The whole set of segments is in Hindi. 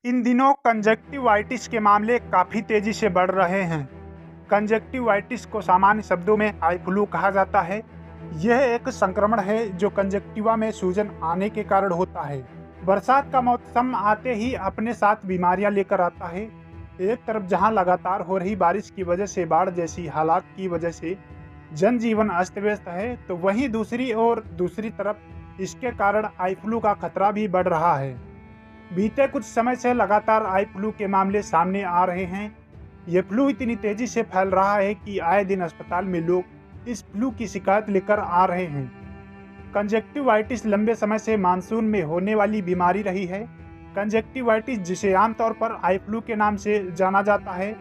इन दिनों कंजक्टिवाइटिस के मामले काफ़ी तेज़ी से बढ़ रहे हैं। कंजक्टिवाइटिस को सामान्य शब्दों में आई फ्लू कहा जाता है। यह एक संक्रमण है जो कंजक्टिवा में सूजन आने के कारण होता है। बरसात का मौसम आते ही अपने साथ बीमारियां लेकर आता है। एक तरफ जहां लगातार हो रही बारिश की वजह से बाढ़ जैसी हालात की वजह से जनजीवन अस्त व्यस्त है, तो वहीं दूसरी तरफ इसके कारण आई फ्लू का खतरा भी बढ़ रहा है। बीते कुछ समय से लगातार आई फ्लू के मामले सामने आ रहे हैं। ये फ्लू इतनी तेजी से फैल रहा है कि आए दिन अस्पताल में लोग इस फ्लू की शिकायत लेकर आ रहे हैं। कंजक्टिवाइटिस लंबे समय से मानसून में होने वाली बीमारी रही है। कंजक्टिवाइटिस, जिसे आमतौर पर आई फ्लू के नाम से जाना जाता है,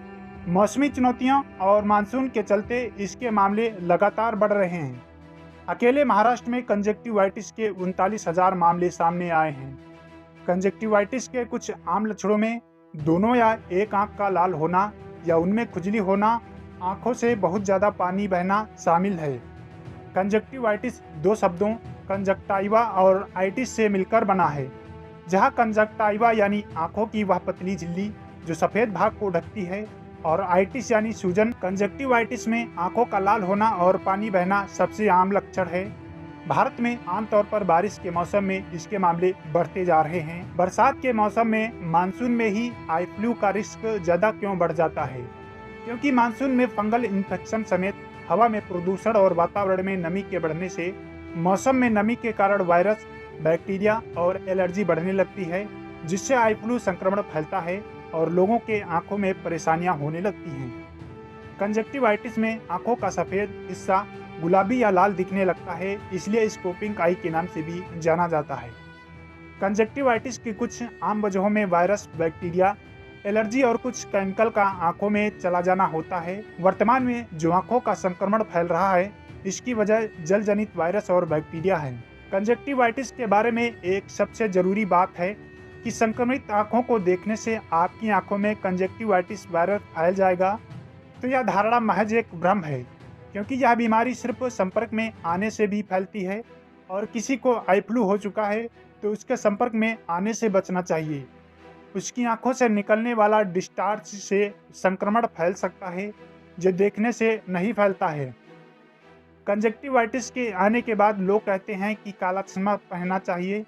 मौसमी चुनौतियों और मानसून के चलते इसके मामले लगातार बढ़ रहे हैं। अकेले महाराष्ट्र में कंजक्टिवाइटिस के 39,000 मामले सामने आए हैं। कंजक्टिवाइटिस के कुछ आम लक्षणों में दोनों या एक आंख का लाल होना या उनमें खुजली होना, आंखों से बहुत ज़्यादा पानी बहना शामिल है। कंजक्टिवाइटिस दो शब्दों कंजक्टाइवा और आइटिस से मिलकर बना है, जहां कंजक्टाइवा यानी आंखों की वह पतली झिल्ली जो सफ़ेद भाग को ढकती है, और आइटिस यानी सूजन। कंजक्टिवाइटिस में आंखों का लाल होना और पानी बहना सबसे आम लक्षण है। भारत में आमतौर पर बारिश के मौसम में इसके मामले बढ़ते जा रहे हैं। बरसात के मौसम में मानसून में ही आई फ्लू का रिस्क ज़्यादा क्यों बढ़ जाता है? क्योंकि मानसून में फंगल इन्फेक्शन समेत हवा में प्रदूषण और वातावरण में नमी के बढ़ने से मौसम में नमी के कारण वायरस, बैक्टीरिया और एलर्जी बढ़ने लगती है, जिससे आई फ्लू संक्रमण फैलता है और लोगों के आंखों में परेशानियां होने लगती हैं। कंजक्टिवाइटिस में आंखों का सफ़ेद हिस्सा गुलाबी या लाल दिखने लगता है, इसलिए इसको पिंक आई के नाम से भी जाना जाता है। कंजक्टिवाइटिस की कुछ आम वजहों में वायरस, बैक्टीरिया, एलर्जी और कुछ केमिकल का आंखों में चला जाना होता है। वर्तमान में जो आंखों का संक्रमण फैल रहा है, इसकी वजह जल जनित वायरस और बैक्टीरिया है। कंजक्टिवाइटिस के बारे में एक सबसे जरूरी बात है कि संक्रमित आंखों को देखने से आपकी आंखों में कंजक्टिवाइटिस वायरस फैल जाएगा, तो यह धारणा महज एक भ्रम है, क्योंकि यह बीमारी सिर्फ संपर्क में आने से भी फैलती है और किसी को आई फ्लू हो चुका है तो उसके संपर्क में आने से बचना चाहिए। उसकी आंखों से निकलने वाला डिस्चार्ज से संक्रमण फैल सकता है, जो देखने से नहीं फैलता है। कंजक्टिवाइटिस के आने के बाद लोग कहते हैं कि काला चश्मा पहनना चाहिए,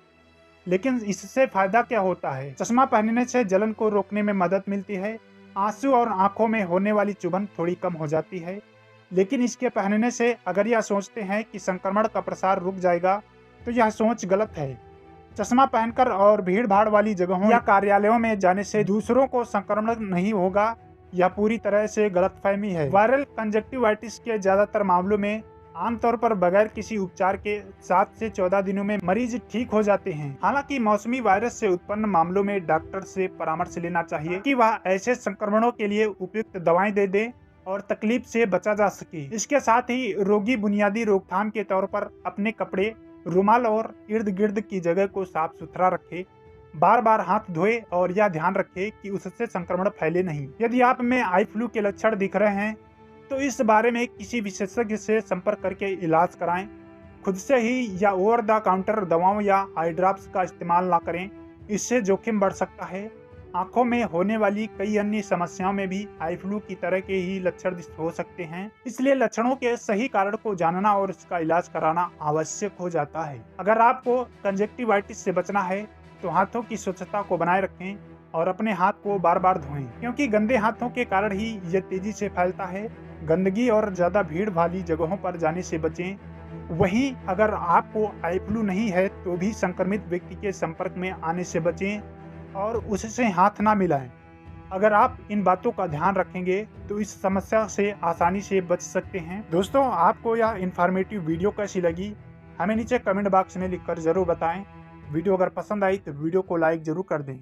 लेकिन इससे फायदा क्या होता है? चश्मा पहनने से जलन को रोकने में मदद मिलती है, आंसू और आंखों में होने वाली चुभन थोड़ी कम हो जाती है। लेकिन इसके पहनने से अगर यह सोचते हैं कि संक्रमण का प्रसार रुक जाएगा, तो यह सोच गलत है। चश्मा पहनकर और भीड़ भाड़ वाली जगहों या कार्यालयों में जाने से दूसरों को संक्रमण नहीं होगा, यह पूरी तरह से गलतफहमी है। वायरल कंजक्टिवाइटिस के ज़्यादातर मामलों में आमतौर पर बगैर किसी उपचार के 7 से 14 दिनों में मरीज ठीक हो जाते हैं। हालांकि मौसमी वायरस से उत्पन्न मामलों में डॉक्टर से परामर्श लेना चाहिए कि वह ऐसे संक्रमणों के लिए उपयुक्त दवाएं दे दे और तकलीफ से बचा जा सके। इसके साथ ही रोगी बुनियादी रोकथाम के तौर पर अपने कपड़े, रुमाल और इर्द गिर्द की जगह को साफ सुथरा रखे, बार बार हाथ धोए और यह ध्यान रखे कि उससे संक्रमण फैले नहीं। यदि आप में आई फ्लू के लक्षण दिख रहे हैं तो इस बारे में किसी विशेषज्ञ से संपर्क करके इलाज कराएं। खुद से ही या ओवर द काउंटर दवाओं या आई ड्रॉप्स का इस्तेमाल ना करें, इससे जोखिम बढ़ सकता है। आंखों में होने वाली कई अन्य समस्याओं में भी आई फ्लू की तरह के ही लक्षण हो सकते हैं, इसलिए लक्षणों के सही कारण को जानना और इसका इलाज कराना आवश्यक हो जाता है। अगर आपको कंजक्टिवाइटिस से बचना है तो हाथों की स्वच्छता को बनाए रखें और अपने हाथ को बार बार धोएं, क्योंकि गंदे हाथों के कारण ही यह तेजी से फैलता है। गंदगी और ज़्यादा भीड़ वाली जगहों पर जाने से बचें। वहीं अगर आपको आई फ्लू नहीं है तो भी संक्रमित व्यक्ति के संपर्क में आने से बचें और उससे हाथ ना मिलाएं। अगर आप इन बातों का ध्यान रखेंगे तो इस समस्या से आसानी से बच सकते हैं। दोस्तों, आपको यह इन्फॉर्मेटिव वीडियो कैसी लगी हमें नीचे कमेंट बॉक्स में लिखकर ज़रूर बताएं। वीडियो अगर पसंद आई तो वीडियो को लाइक ज़रूर कर दें।